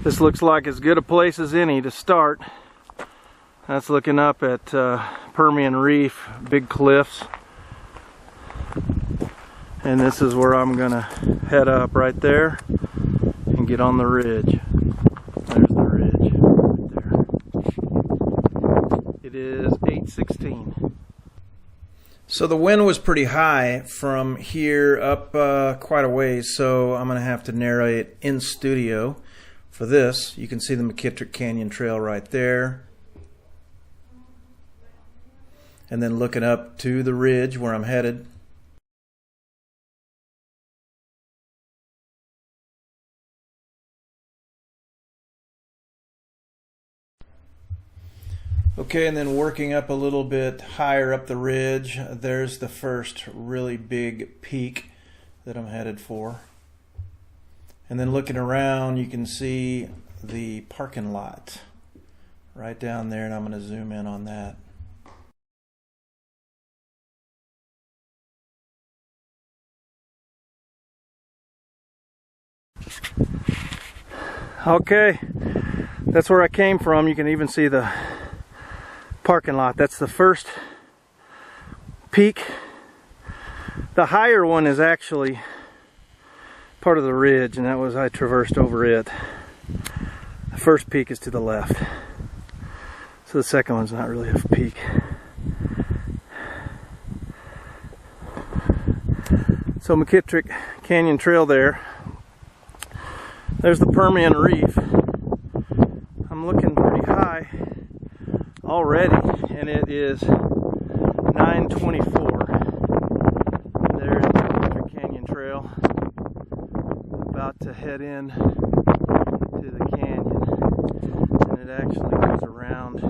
This looks like as good a place as any to start. That's looking up at Permian Reef, big cliffs. And this is where I'm gonna head up right there and get on the ridge. There's the ridge right there. It is 8:16. So the wind was pretty high from here up quite a ways, so I'm gonna have to narrate in studio. For this, you can see the McKittrick Canyon Trail right there. And then looking up to the ridge where I'm headed. Okay, and then working up a little bit higher up the ridge, there's the first really big peak that I'm headed for. And then looking around, you can see the parking lot right down there, and I'm going to zoom in on that. Okay, that's where I came from. You can even see the parking lot. That's the first peak. The higher one is actually part of the ridge, and that was, I traversed over it. The first peak is to the left, so the second one's not really a peak. So McKittrick Canyon Trail there. There's the Permian Reef. I'm looking pretty high already, and it is 9:24. There's the McKittrick Canyon Trail. About to head in to the canyon, and it actually goes around.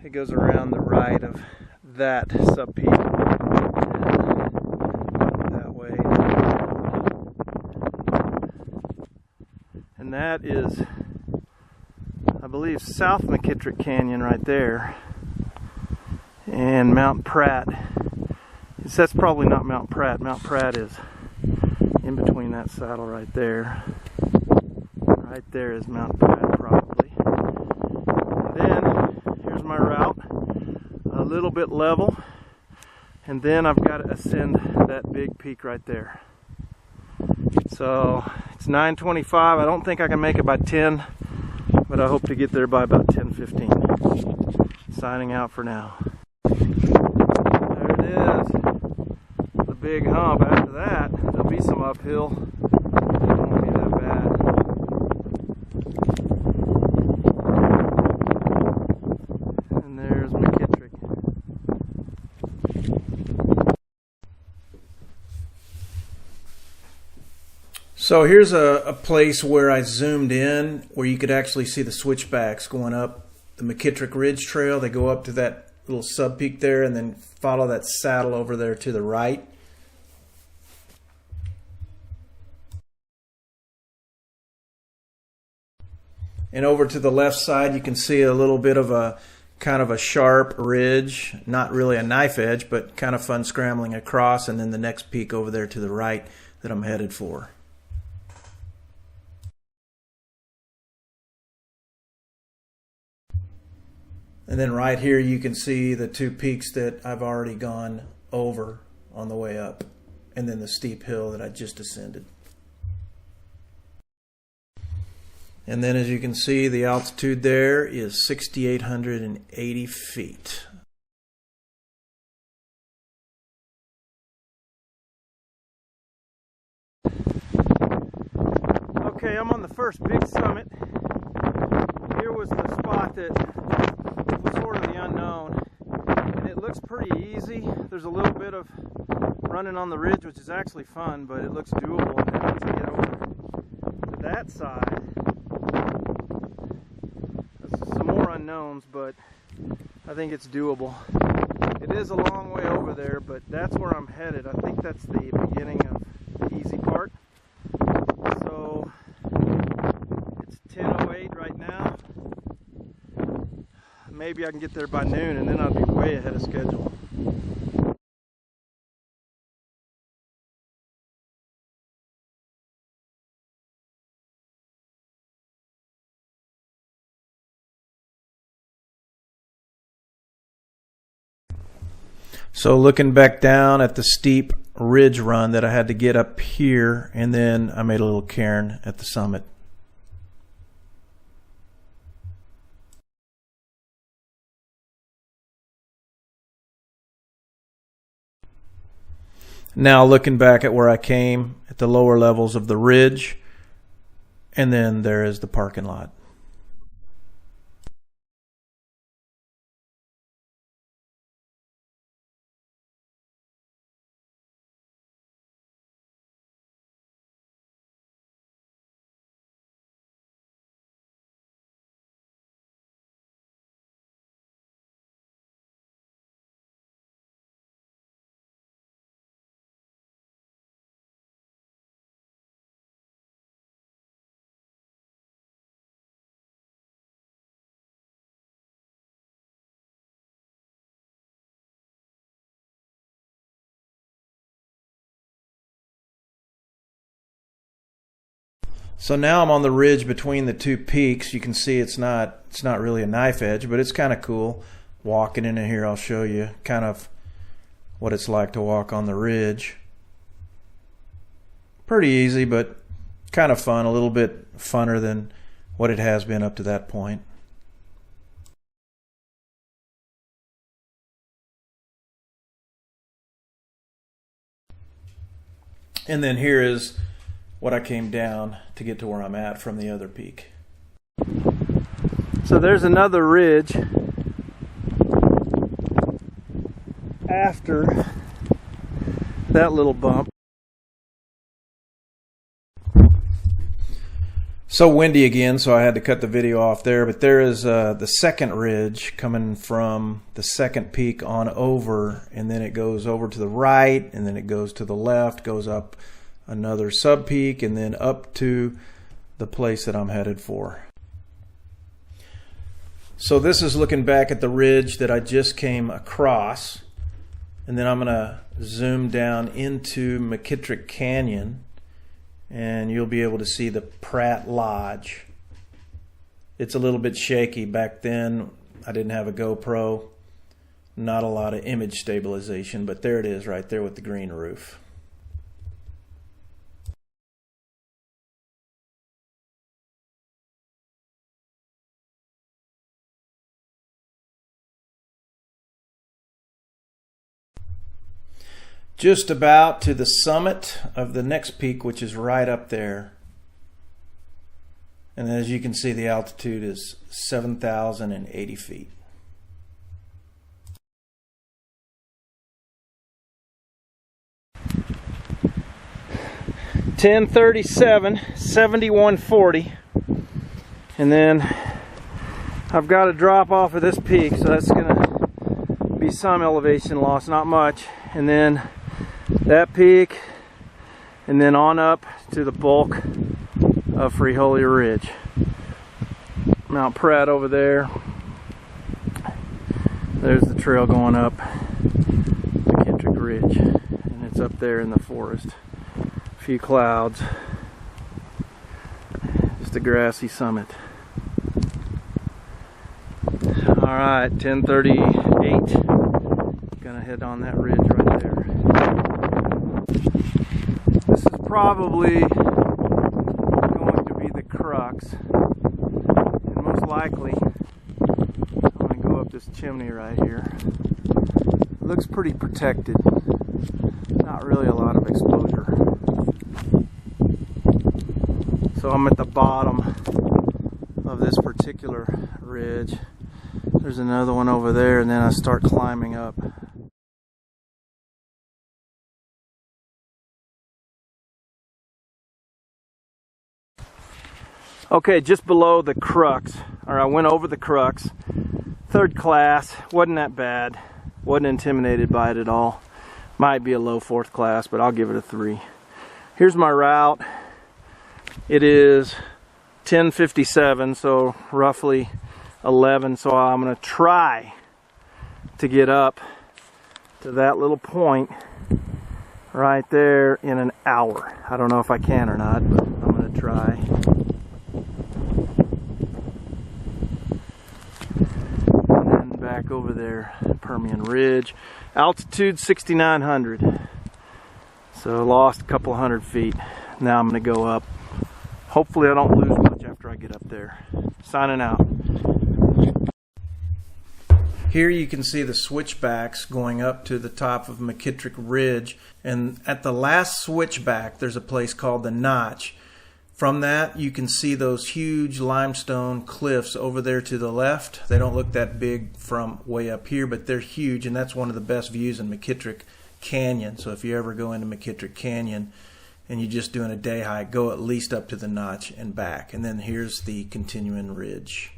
It goes around the right of that sub-peak that way, and that is, I believe, South McKittrick Canyon right there, and Mount Pratt. That's probably not Mount Pratt. Mount Pratt is in between that saddle right there. Right there is Mount Pratt probably. And then here's my route, a little bit level, and then I've got to ascend that big peak right there. So it's 9:25. I don't think I can make it by 10, but I hope to get there by about 10:15. Signing out for now. There it is. The big hump. After that, there'll be some uphill. It won't be that bad. And there's McKittrick. So here's a place where I zoomed in, where you could actually see the switchbacks going up the McKittrick Ridge Trail. They go up to that little sub-peak there and then follow that saddle over there to the right. And over to the left side, you can see a little bit of a kind of a sharp ridge, not really a knife edge, but kind of fun scrambling across, and then the next peak over there to the right that I'm headed for. And then right here you can see the two peaks that I've already gone over on the way up, and then the steep hill that I just ascended. And then as you can see, the altitude there is 6,880 feet. Okay, I'm on the first big summit. Here was the spot that was sort of the unknown, and it looks pretty easy. There's a little bit of running on the ridge, which is actually fun, but it looks doable. And then once I get over to that side, there's some more unknowns, but I think it's doable. It is a long way over there, but that's where I'm headed. I think that's the beginning of the easy part. So it's 10:08 right now. Maybe I can get there by noon, and then I'll be way ahead of schedule. So looking back down at the steep ridge run that I had to get up here, and then I made a little cairn at the summit. Now looking back at where I came at the lower levels of the ridge, and then there is the parking lot. So now I'm on the ridge between the two peaks. You can see it's not really a knife edge, but it's kind of cool. Walking into here, I'll show you kind of what it's like to walk on the ridge. Pretty easy, but kind of fun, a little bit funner than what it has been up to that point. And then here is what I came down to get to where I'm at from the other peak. So there's another ridge after that little bump. So windy again, so I had to cut the video off there, but there is the second ridge coming from the second peak on over, and then it goes over to the right, and then it goes to the left, goes up another sub peak, and then up to the place that I'm headed for. So this is looking back at the ridge that I just came across, and then I'm going to zoom down into McKittrick Canyon, and you'll be able to see the Pratt Lodge. It's a little bit shaky. Back then I didn't have a GoPro, not a lot of image stabilization, but there it is right there with the green roof. Just about to the summit of the next peak, which is right up there. And as you can see, the altitude is 7,080 feet. (10:37), 7140, and then I've got to drop off of this peak, so that's gonna be some elevation loss, not much, and then that peak, and then on up to the bulk of Frijole Ridge. Mount Pratt over there. There's the trail going up McKittrick Ridge, and it's up there in the forest. A few clouds, just a grassy summit. Alright, 10:38. Gonna head on that ridge right there. This is probably going to be the crux, and most likely I'm going to go up this chimney right here. It looks pretty protected, not really a lot of exposure. So I'm at the bottom of this particular ridge. There's another one over there, and then I start climbing up. Okay, just below the crux, or I went over the crux. Third class, wasn't that bad. Wasn't intimidated by it at all. Might be a low fourth class, but I'll give it a 3. Here's my route. It is 10:57, so roughly 11. So I'm going to try to get up to that little point right there in an hour. I don't know if I can or not, but I'm going to try. Back over there, Permian Ridge. Altitude 6,900. So lost a couple hundred feet. Now I'm going to go up. Hopefully I don't lose much after I get up there. Signing out. Here you can see the switchbacks going up to the top of McKittrick Ridge, and at the last switchback there's a place called the Notch. From that you can see those huge limestone cliffs over there to the left. They don't look that big from way up here, but they're huge, and that's one of the best views in McKittrick Canyon. So if you ever go into McKittrick Canyon and you're just doing a day hike, go at least up to the Notch and back. And then here's the continuing ridge.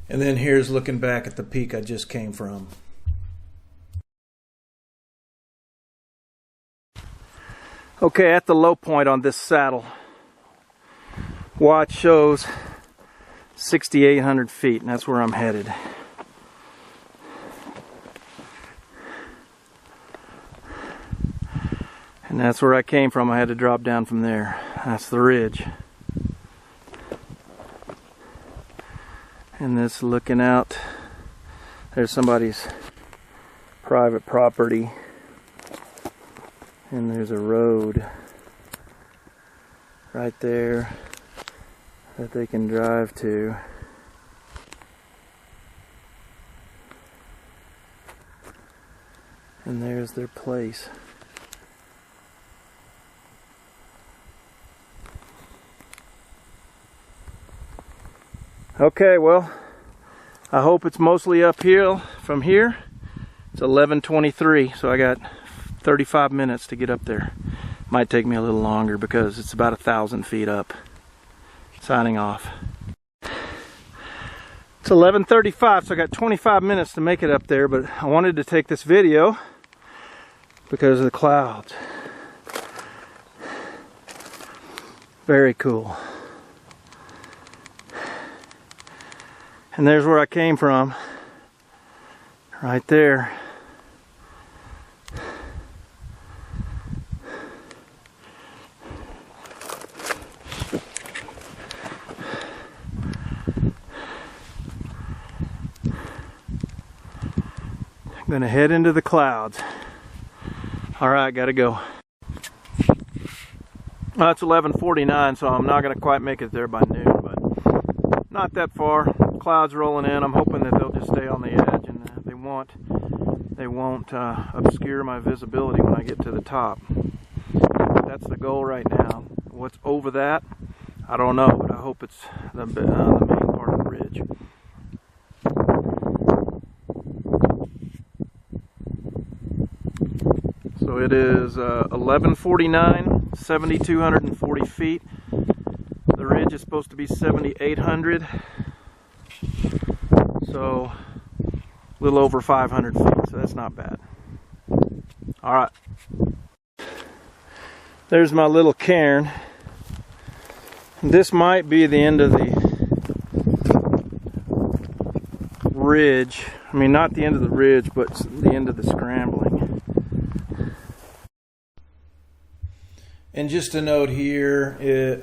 And then here's looking back at the peak I just came from. Okay, at the low point on this saddle, watch shows 6,800 feet, and that's where I'm headed. And that's where I came from. I had to drop down from there. That's the ridge. And this looking out, there's somebody's private property, and there's a road right there that they can drive to. And there's their place. Okay, well, I hope it's mostly uphill from here. It's 11:23, so I got 35 minutes to get up there. Might take me a little longer because it's about 1,000 feet up. Signing off. It's 11:35, so I got 25 minutes to make it up there, but I wanted to take this video because of the clouds. Very cool. And there's where I came from, right there. I'm gonna head into the clouds. All right, gotta go. Well, it's 11:49, so I'm not gonna quite make it there by noon, but not that far. Clouds rolling in. I'm hoping that they'll just stay on the edge, and they won't obscure my visibility when I get to the top. That's the goal right now. What's over that, I don't know, but I hope it's the main part of the ridge. So it is 11:49, 7,240 feet. The ridge is supposed to be 7,800. So a little over 500 feet, so that's not bad. All right. There's my little cairn. This might be the end of the ridge. I mean, not the end of the ridge, but the end of the scrambling. And just a note here,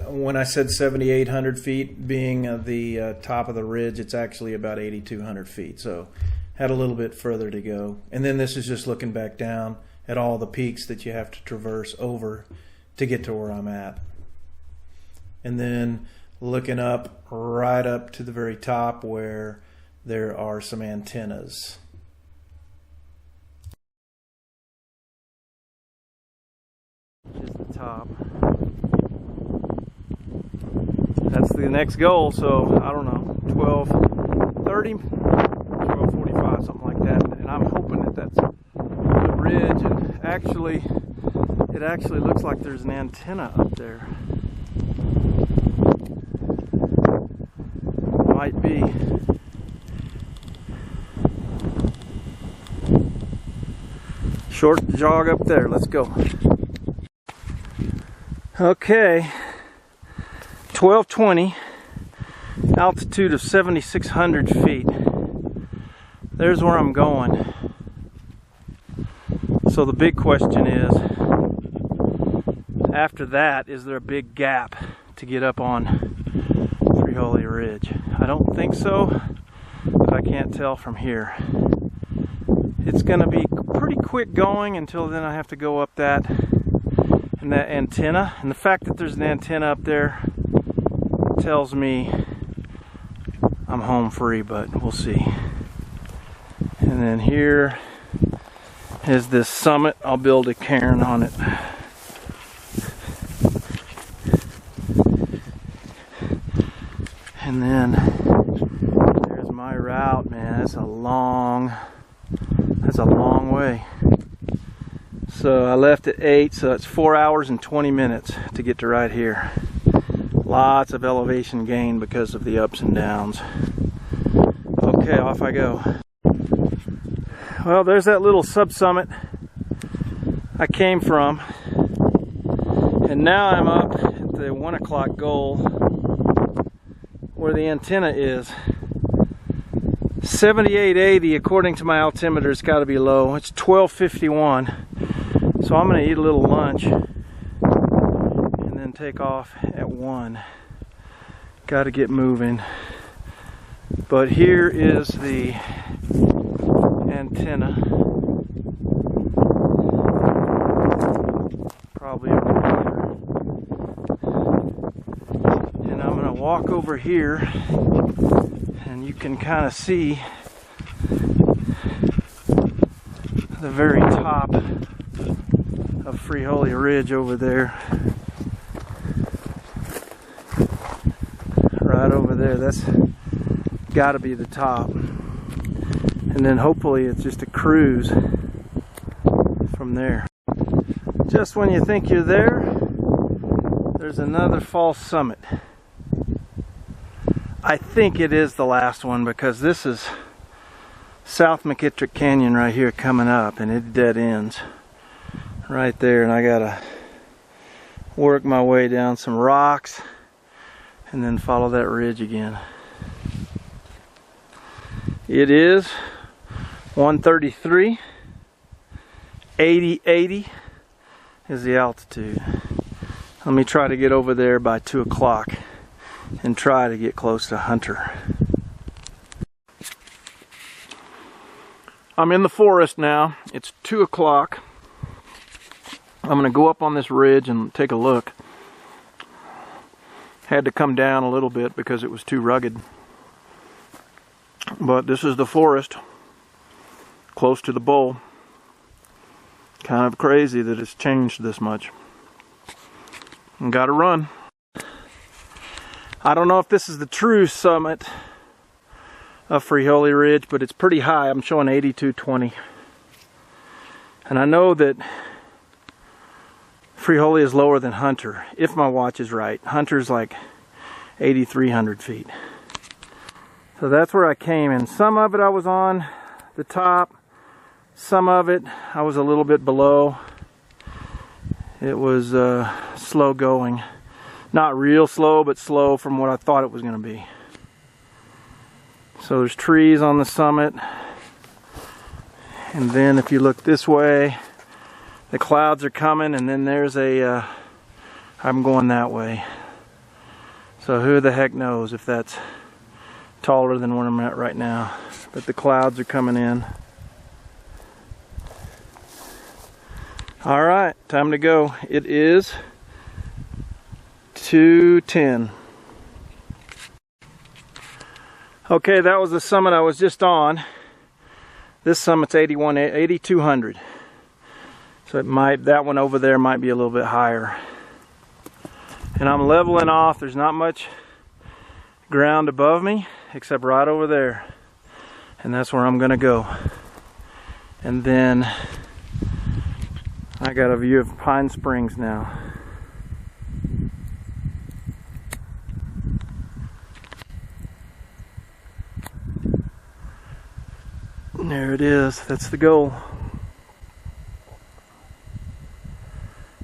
when I said 7,800 feet being the top of the ridge, it's actually about 8,200 feet. So had a little bit further to go. And then this is just looking back down at all the peaks that you have to traverse over to get to where I'm at. And then looking up, right up to the very top where there are some antennas. Is the top. That's the next goal, so I don't know, 12:30, 12:45, something like that. And I'm hoping that that's the ridge, and actually it actually looks like there's an antenna up there. Might be. Short jog up there. Let's go. Okay, 12:20, altitude of 7,600 feet. There's where I'm going. So the big question is, after that, is there a big gap to get up on Frijole Ridge? I don't think so, but I can't tell from here. It's going to be pretty quick going until then I have to go up that and that antenna. And the fact that there's an antenna up there tells me I'm home free, but we'll see. And then here is this summit. I'll build a cairn on it. And then there's my route, man. That's a long way. So I left at 8, so it's 4 hours and 20 minutes to get to right here. Lots of elevation gain because of the ups and downs. Okay, off I go. Well, there's that little sub-summit I came from. And now I'm up at the 1 o'clock goal where the antenna is. 7880 according to my altimeter, it's got to be low. It's 12:51. So I'm going to eat a little lunch and then take off at 1. Got to get moving. But here is the antenna. Probably over here. And I'm going to walk over here and you can kind of see the very top of Frijole Ridge over there. Right over there, that's got to be the top. And then hopefully it's just a cruise from there. Just when you think you're there, there's another false summit. I think it is the last one because this is South McKittrick Canyon right here coming up, and it dead ends right there, and I gotta work my way down some rocks and then follow that ridge again. It is 133, 80 is the altitude. Let me try to get over there by 2 o'clock and try to get close to Hunter. I'm in the forest now. It's 2 o'clock. I'm going to go up on this ridge and take a look. Had to come down a little bit because it was too rugged. But this is the forest, close to the bowl. Kind of crazy that it's changed this much. And gotta run. I don't know if this is the true summit of Frijole Ridge, but it's pretty high. I'm showing 8220. And I know that Frijole is lower than Hunter, if my watch is right. Hunter's like 8,300 feet. So that's where I came, and some of it I was on the top, some of it I was a little bit below. It was slow going. Not real slow, but slow from what I thought it was going to be. So there's trees on the summit, and then if you look this way, the clouds are coming, and then there's a I'm going that way. So who the heck knows if that's taller than where I'm at right now. But the clouds are coming in. Alright, time to go. It is 2:10. Okay, that was the summit I was just on. This summit's 8,200. So it might, that one over there might be a little bit higher. And I'm leveling off. There's not much ground above me except right over there. And that's where I'm gonna go. And then I got a view of Pine Springs now. And there it is. That's the goal.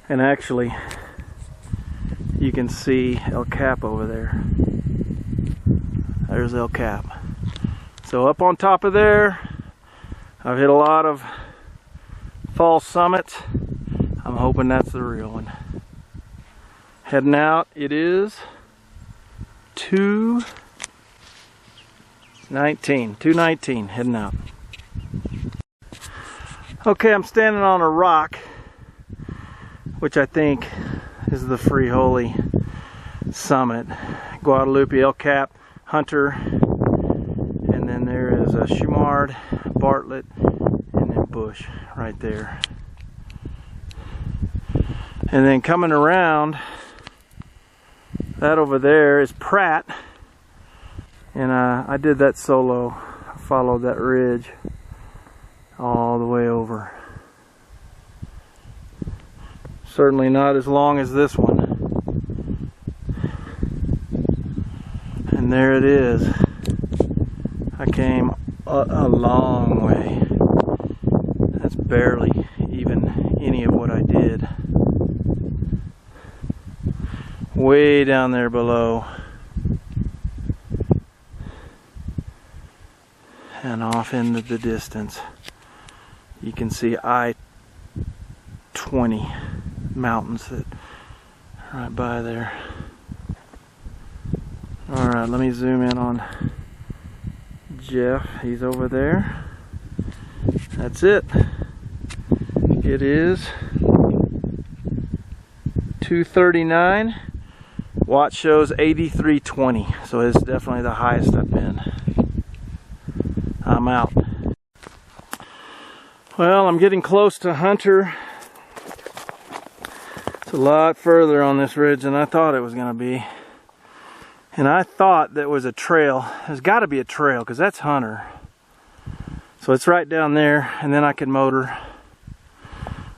And actually, you can see El Cap over there. There's El Cap. So up on top of there, I've hit a lot of false summits. I'm hoping that's the real one. Heading out, it is 2 219, heading out. Okay, I'm standing on a rock, which I think is the Frijole summit. Guadalupe, El Cap, Hunter, and then there is a Shumard, Bartlett, and then Bush right there. And then coming around, that over there is Pratt. And I did that solo. I followed that ridge all the way over. Certainly not as long as this one. And there it is. I came a long way. That's barely even any of what I did. Way down there below. And off into the distance, you can see I-20 mountains that are right by there. Alright, let me zoom in on Jeff. He's over there. That's it. It is 2:39. Watch shows 83:20, so it's definitely the highest I've been. I'm out. Well, I'm getting close to Hunter. It's a lot further on this ridge than I thought it was going to be. And I thought that was a trail. There's got to be a trail because that's Hunter. So it's right down there, and then I can motor.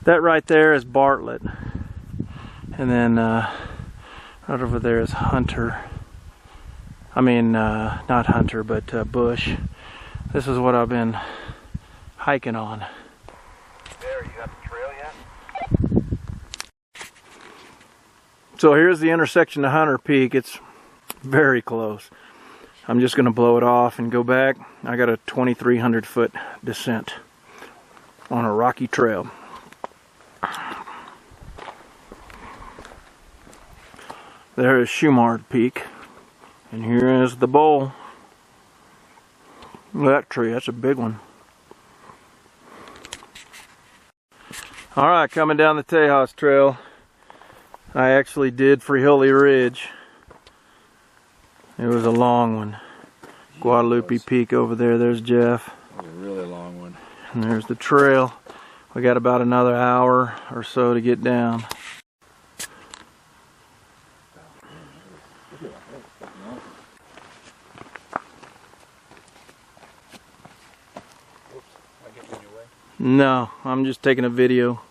That right there is Bartlett. And then right over there is Hunter. I mean, not Hunter, but Bush. This is what I've been hiking on. There, you got the trail yet? So here's the intersection to Hunter Peak. It's very close. I'm just going to blow it off and go back. I got a 2,300 foot descent on a rocky trail. There is Shumard Peak, and here is the bowl. Look at that tree, that's a big one. Alright, coming down the Tejas Trail. I actually did Frijole Ridge. It was a long one. Guadalupe Peak over there, there's Jeff. It was a really long one. And there's the trail. We got about another hour or so to get down. No, I'm just taking a video.